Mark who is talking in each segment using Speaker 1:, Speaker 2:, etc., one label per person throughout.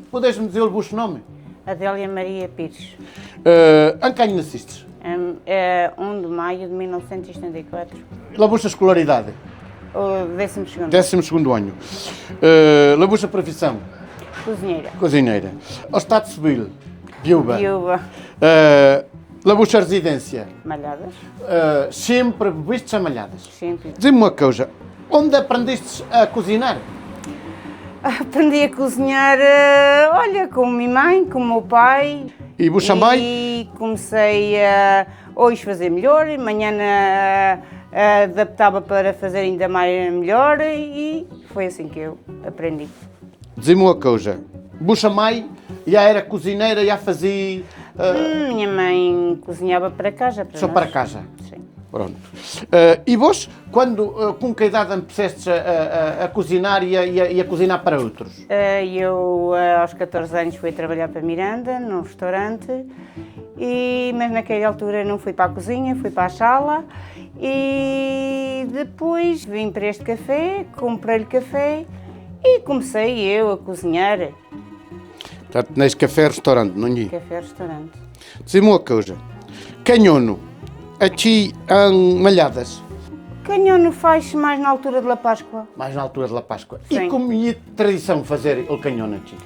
Speaker 1: Podes-me dizer o vosso nome?
Speaker 2: Adélia Maria Pires.
Speaker 1: Em que ano nascistes?
Speaker 2: É 1 de maio de 1974.
Speaker 1: A vossa escolaridade?
Speaker 2: O 12º.
Speaker 1: 12º ano. A vossa profissão?
Speaker 2: Cozinheira.
Speaker 1: Cozinheira. O estado civil? Viúva.
Speaker 2: Viúva.
Speaker 1: A vossa residência?
Speaker 2: Malhadas.
Speaker 1: Sempre vistes a malhadas?
Speaker 2: Sempre.
Speaker 1: Diz-me uma coisa, onde aprendeste a cozinhar?
Speaker 2: Aprendi a cozinhar, olha, com a minha mãe, com o meu pai.
Speaker 1: E vossa mãe?
Speaker 2: E comecei a hoje fazer melhor, amanhã adaptava para fazer ainda mais melhor e foi assim que eu aprendi.
Speaker 1: Diz-me uma coisa, vossa mãe já era cozinheira, já fazia...
Speaker 2: Minha mãe cozinhava para casa.
Speaker 1: Só
Speaker 2: nós.
Speaker 1: para casa?
Speaker 2: Sim.
Speaker 1: Pronto. E vós, com que idade empezaste a cozinhar e a cozinhar para outros?
Speaker 2: Eu, aos 14 anos, fui trabalhar para Miranda, num restaurante, mas naquela altura não fui para a cozinha, fui para a sala e depois vim para este café, comprei-lhe café e comecei eu a cozinhar.
Speaker 1: Portanto, neste café-restaurante, não é?
Speaker 2: Café-restaurante.
Speaker 1: Diz-me uma coisa, canhono, aqui em Malhadas?
Speaker 2: Canhono faz-se mais na altura de La Páscoa.
Speaker 1: Mais na altura da Páscoa.
Speaker 2: Sim.
Speaker 1: E como é tradição fazer o canhono aqui?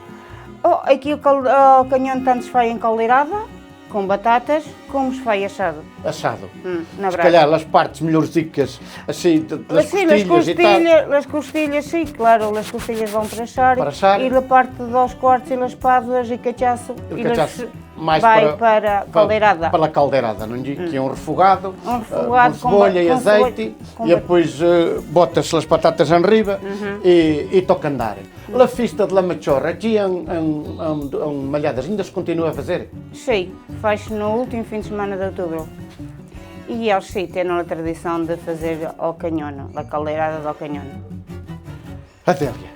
Speaker 2: Aqui o canhono tanto se faz encaldeirada, com batatas, como se faz assado.
Speaker 1: Assado.
Speaker 2: Na
Speaker 1: Se
Speaker 2: brasa.
Speaker 1: calhar as partes melhorzitas, assim, das costilhas e tal.
Speaker 2: As costilhas, sim, claro, as costilhas vão para
Speaker 1: Para assar.
Speaker 2: e a parte dos cortes e as pádulas e cachaço,
Speaker 1: O cachaço mais
Speaker 2: vai para a caldeirada.
Speaker 1: Para a caldeirada, não é? Que é um refogado,
Speaker 2: refogado
Speaker 1: com cebola e
Speaker 2: com
Speaker 1: azeite,
Speaker 2: com
Speaker 1: e depois botas as batatas em riba e toca andar. A festa de la Machorra, aqui em Malhadas, ainda se continua a fazer?
Speaker 2: Sim, faz-se no último fim de semana de outubro. E eles sim têm a tradição de fazer ao canhono, a caldeirada do canhono.
Speaker 1: Adélia,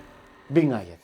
Speaker 1: bem aí.